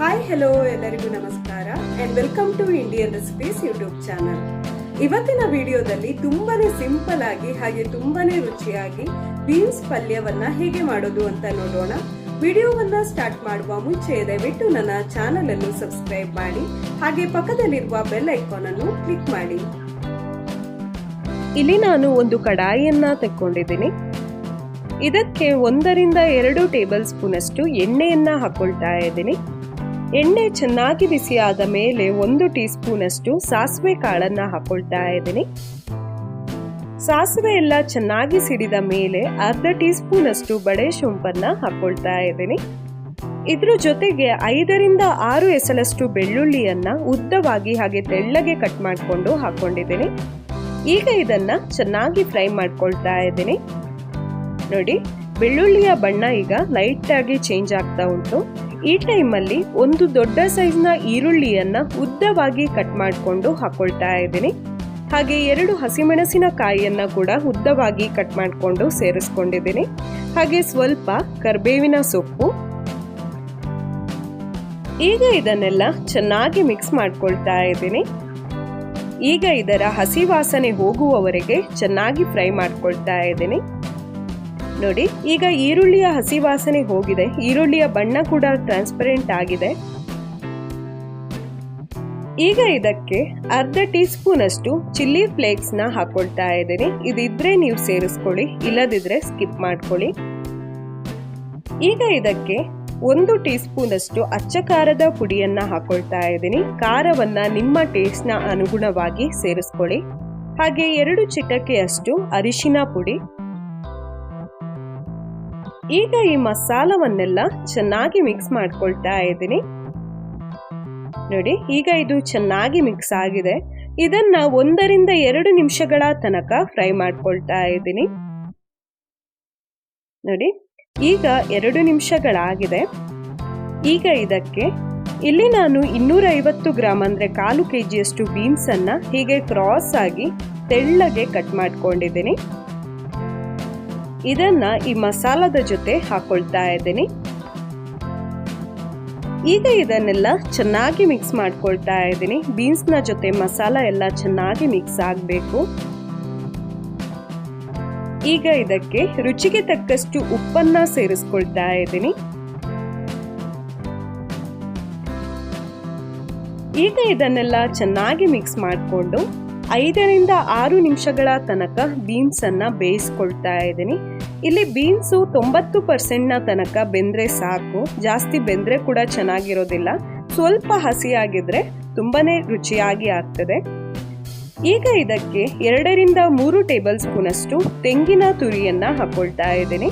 Hi hello ಎಲ್ಲರಿಗೂ ನಮಸ್ಕಾರ and welcome to Indian recipes YouTube channel. ಇವತ್ತಿನ ವಿಡಿಯೋದಲ್ಲಿ ತುಂಬಾನೇ ಸಿಂಪಲ್ ಆಗಿ ಹಾಗೆ ತುಂಬಾನೇ ರುಚಿಯಾಗಿ ಬೀನ್ಸ್ ಪಲ್ಯವನ್ನ ಹೇಗೆ ಮಾಡೋದು ಅಂತ ನೋಡೋಣ. ವಿಡಿಯೋವನ್ನ ಸ್ಟಾರ್ಟ್ ಮಾಡುವ ಮುಂಚೆ ದಯವಿಟ್ಟು ನನ್ನ ಚಾನಲ್ ಅನ್ನು ಸಬ್ಸ್ಕ್ರೈಬ್ ಮಾಡಿ ಹಾಗೆ ಪಕ್ಕದಲ್ಲಿರುವ ಬೆಲ್ ಐಕಾನ್ ಅನ್ನು ಕ್ಲಿಕ್ ಮಾಡಿ. ಇಲ್ಲಿ ನಾನು ಒಂದು ಕಡಾಯಿಯನ್ನ ತೆಕ್ಕೊಂಡಿದ್ದೀನಿ. ಇದಕ್ಕೆ 1 ರಿಂದ 2 ಟೇಬಲ್ ಸ್ಪೂನ್ ಅಷ್ಟು ಎಣ್ಣೆಯನ್ನ ಹಾಕೊಳ್ತಾ ಇದ್ದೀನಿ. ಎಣ್ಣೆ ಚೆನ್ನಾಗಿ ಬಿಸಿಯಾದ ಮೇಲೆ 1 ಟೀ ಸ್ಪೂನ್ ಅಷ್ಟು ಸಾಸಿವೆ ಕಾಳನ್ನ ಹಾಕೊಳ್ತಾ ಇದ್ದೀನಿ. ಸಾಸಿವೆ ಎಲ್ಲ ಚೆನ್ನಾಗಿ ಸಿಡಿದ ಮೇಲೆ ಅರ್ಧ ಟೀ ಸ್ಪೂನ್ ಅಷ್ಟು ಬಡೆ ಶುಂಠನ್ನ ಹಾಕೊಳ್ತಾ ಇದ್ದೀನಿ. ಇದ್ರ ಜೊತೆಗೆ 5 ರಿಂದ 6 ಎಸಳಷ್ಟು ಬೆಳ್ಳುಳ್ಳಿಯನ್ನ ಉದ್ದವಾಗಿ ಹಾಗೆ ತೆಳ್ಳಗೆ ಕಟ್ ಮಾಡಿಕೊಂಡು ಹಾಕೊಂಡಿದ್ದೀನಿ. ಈಗ ಇದನ್ನ ಚೆನ್ನಾಗಿ ಫ್ರೈ ಮಾಡ್ಕೊಳ್ತಾ ಇದ್ದೀನಿ. ನೋಡಿ, ಬೆಳ್ಳುಳ್ಳಿಯ ಬಣ್ಣ ಈಗ ಲೈಟ್ ಆಗಿ ಚೇಂಜ್ ಆಗ್ತಾ ಉಂಟು. ಈ ಟೈಮಲ್ಲಿ ಒಂದು ದೊಡ್ಡ ಸೈಜ್ ನ ಈರುಳ್ಳಿಯನ್ನ ಉದ್ದವಾಗಿ ಕಟ್ ಮಾಡಿಕೊಂಡು ಹಾಕೊಳ್ತಾ ಇದ್ದೀನಿ. ಹಾಗೆ 2 ಹಸಿಮೆಣಸಿನಕಾಯಿಯನ್ನ ಕೂಡ ಉದ್ದವಾಗಿ ಕಟ್ ಮಾಡಿಕೊಂಡು ಸೇರಿಸ್ಕೊಂಡಿದ್ದೀನಿ. ಹಾಗೆ ಸ್ವಲ್ಪ ಕರಿಬೇವಿನ ಸೊಪ್ಪು. ಈಗ ಇದನ್ನೆಲ್ಲ ಚೆನ್ನಾಗಿ ಮಿಕ್ಸ್ ಮಾಡ್ಕೊಳ್ತಾ ಇದ್ದೀನಿ. ಈಗ ಇದರ ಹಸಿ ವಾಸನೆ ಹೋಗುವವರೆಗೆ ಚೆನ್ನಾಗಿ ಫ್ರೈ ಮಾಡ್ಕೊಳ್ತಾ ಇದ್ದೀನಿ. ನೋಡಿ, ಈಗ ಈರುಳ್ಳಿಯ ಹಸಿ ವಾಸನೆ ಹೋಗಿದೆ. ಈರುಳ್ಳಿಯ ಬಣ್ಣ ಕೂಡ ಟ್ರಾನ್ಸ್ಪರೆಂಟ್ ಆಗಿದೆ. ಈಗ ಇದಕ್ಕೆ ಅರ್ಧ ಟೀ ಸ್ಪೂನ್ ಅಷ್ಟು ಚಿಲ್ಲಿ ಫ್ಲೇಕ್ಸ್ ನ ಹಾಕೊಳ್ತಾ ಇದ್ದೀನಿ. ಇದಿದ್ರೆ ನೀವು ಸೇರಿಸ್ಕೊಳ್ಳಿ, ಇಲ್ಲದಿದ್ರೆ ಸ್ಕಿಪ್ ಮಾಡ್ಕೊಳ್ಳಿ. ಈಗ ಇದಕ್ಕೆ 1 ಟೀ ಸ್ಪೂನ್ ಅಷ್ಟು ಅಚ್ಚ ಖಾರದ ಪುಡಿಯನ್ನ ಹಾಕೊಳ್ತಾ ಇದ್ದೀನಿ. ಖಾರವನ್ನ ನಿಮ್ಮ ಟೇಸ್ಟ್ ನ ಅನುಗುಣವಾಗಿ ಸೇರಿಸ್ಕೊಳ್ಳಿ. ಹಾಗೆ 2 ಚಿಟಿಕೆಯಷ್ಟು ಅರಿಶಿನ ಪುಡಿ. ಈಗ ಈ ಮಸಾಲವನ್ನೆಲ್ಲ ಚೆನ್ನಾಗಿ ಮಿಕ್ಸ್ ಮಾಡ್ಕೊಳ್ತಾ ಇದ್ದೀನಿ. ನೋಡಿ, ಈಗ ಇದು ಚೆನ್ನಾಗಿ ಮಿಕ್ಸ್ ಆಗಿದೆ. ಇದನ್ನ 1 ರಿಂದ 2 ನಿಮಿಷಗಳ ತನಕ ಫ್ರೈ ಮಾಡ್ಕೊಳ್ತಾ ಇದ್ದೀನಿ. ನೋಡಿ, ಈಗ 2 ನಿಮಿಷಗಳಾಗಿದೆ. ಈಗ ಇದಕ್ಕೆ ಇಲ್ಲಿ ನಾನು 250 ಗ್ರಾಮ್ ಅಂದ್ರೆ 1/4 kg ಬೀನ್ಸ್ ಅನ್ನ ಹೀಗೆ ಕ್ರಾಸ್ ಆಗಿ ತೆಳ್ಳಗೆ ಕಟ್ ಮಾಡ್ಕೊಂಡಿದ್ದೀನಿ. ಇದನ್ನ ಈ ಮಸಾಲದ ಜೊತೆ ಹಾಕೊಳ್ತಾ ಇದ್ದೀನಿ. ಈಗ ಇದನ್ನೆಲ್ಲ ಚೆನ್ನಾಗಿ ಮಿಕ್ಸ್ ಮಾಡ್ಕೊಳ್ತಾ ಇದ್ದೀನಿ. ಬೀನ್ಸ್ ನ ಜೊತೆ ಮಸಾಲ ಎಲ್ಲ ಚೆನ್ನಾಗಿ ಮಿಕ್ಸ್ ಆಗಬೇಕು. ಈಗ ಇದಕ್ಕೆ ರುಚಿಗೆ ತಕ್ಕಷ್ಟು ಉಪ್ಪನ್ನ ಸೇರಿಸ್ಕೊಳ್ತಾ ಇದ್ದೀನಿ. ಈಗ ಇದನ್ನೆಲ್ಲ ಚೆನ್ನಾಗಿ ಮಿಕ್ಸ್ ಮಾಡಿಕೊಂಡು 5 ರಿಂದ 6 ನಿಮಿಷಗಳ ತನಕ ಬೀನ್ಸ್ ಅನ್ನ ಬೇಯಿಸ್ಕೊಳ್ತಾ ಇದ್ದೀನಿ. ಇಲ್ಲಿ ಬೀನ್ಸು 90% ನ ತನಕ ಬೆಂದ್ರೆ ಸಾಕು. ಜಾಸ್ತಿ ಬೆಂದ್ರೆ ಕೂಡ ಚೆನ್ನಾಗಿರೋದಿಲ್ಲ. ಸ್ವಲ್ಪ ಹಸಿಯಾಗಿದ್ರೆ ತುಂಬಾನೇ ರುಚಿಯಾಗಿ ಆಗ್ತದೆ. ಈಗ ಇದಕ್ಕೆ 2 ರಿಂದ 3 ಟೇಬಲ್ ಸ್ಪೂನ್ ಅಷ್ಟು ತೆಂಗಿನ ತುರಿಯನ್ನ ಹಾಕೊಳ್ತಾ ಇದ್ದೀನಿ.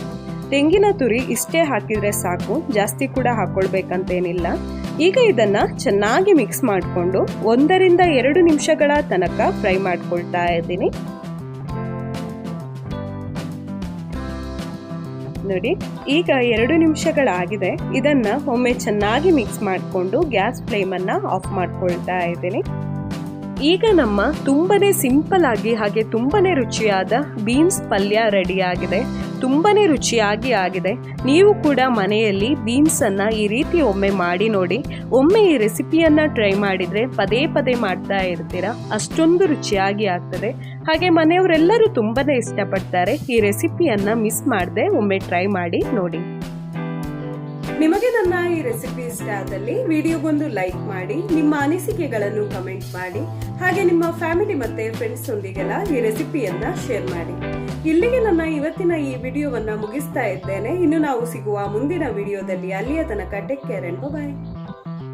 ತೆಂಗಿನ ತುರಿ ಇಷ್ಟೇ ಹಾಕಿದ್ರೆ ಸಾಕು, ಜಾಸ್ತಿ ಕೂಡ ಹಾಕೊಳ್ಬೇಕಂತೇನಿಲ್ಲ. ಈಗ ಇದನ್ನ ಚೆನ್ನಾಗಿ ಮಿಕ್ಸ್ ಮಾಡಿಕೊಂಡು 1 ರಿಂದ 2 ನಿಮಿಷಗಳ ತನಕ ಫ್ರೈ ಮಾಡ್ಕೊಳ್ತಾ ಇದ್ದೀನಿ. ನೋಡಿ, ಈಗ 2 ನಿಮಿಷಗಳಾಗಿದೆ. ಇದನ್ನ ಒಮ್ಮೆ ಚೆನ್ನಾಗಿ ಮಿಕ್ಸ್ ಮಾಡಿಕೊಂಡು ಗ್ಯಾಸ್ ಫ್ಲೇಮ್ ಅನ್ನ ಆಫ್ ಮಾಡ್ಕೊಳ್ತಾ ಇದ್ದೀನಿ. ಈಗ ನಮ್ಮ ತುಂಬಾನೇ ಸಿಂಪಲ್ ಆಗಿ ಹಾಗೆ ತುಂಬಾನೇ ರುಚಿಯಾದ ಬೀನ್ಸ್ ಪಲ್ಯ ರೆಡಿ ಆಗಿದೆ. ತುಂಬಾನೇ ರುಚಿಯಾಗಿ ಆಗಿದೆ. ನೀವು ಕೂಡ ಮನೆಯಲ್ಲಿ ಬೀನ್ಸ್ ಅನ್ನ ಈ ರೀತಿ ಒಮ್ಮೆ ಮಾಡಿ ನೋಡಿ. ಒಮ್ಮೆ ಈ ರೆಸಿಪಿಯನ್ನ ಟ್ರೈ ಮಾಡಿದ್ರೆ ಪದೇ ಪದೇ ಮಾಡ್ತಾ ಇರ್ತೀರಾ. ಅಷ್ಟೊಂದು ರುಚಿಯಾಗಿ ಆಗ್ತದೆ. ಹಾಗೆ ಮನೆಯವರೆಲ್ಲರೂ ತುಂಬಾನೇ ಇಷ್ಟಪಡ್ತಾರೆ. ಈ ರೆಸಿಪಿಯನ್ನ ಮಿಸ್ ಮಾಡದೆ ಒಮ್ಮೆ ಟ್ರೈ ಮಾಡಿ ನೋಡಿ. ನಿಮಗೆ ನನ್ನ ಈ ರೆಸಿಪಿ ಇಷ್ಟ ಆದಲ್ಲಿ ವಿಡಿಯೋಗೊಂದು ಲೈಕ್ ಮಾಡಿ, ನಿಮ್ಮ ಅನಿಸಿಕೆಗಳನ್ನು ಕಮೆಂಟ್ ಮಾಡಿ, ಹಾಗೆ ನಿಮ್ಮ ಫ್ಯಾಮಿಲಿ ಮತ್ತೆ ಫ್ರೆಂಡ್ಸ್ ಒಂದಿಗೆಲ್ಲ ಈ ರೆಸಿಪಿಯನ್ನ ಶೇರ್ ಮಾಡಿ. ಇಲ್ಲಿಗೆ ನನ್ನ ಇವತ್ತಿನ ಈ ವಿಡಿಯೋವನ್ನ ಮುಗಿಸ್ತಾ ಇದ್ದೇನೆ. ಇನ್ನು ನಾವು ಸಿಗುವ ಮುಂದಿನ ವಿಡಿಯೋದಲ್ಲಿ. ಅಲ್ಲಿಯ ತನಕ ಟೇಕ್ ಕೇರ್ ಅಂಡ್ ಬೈ.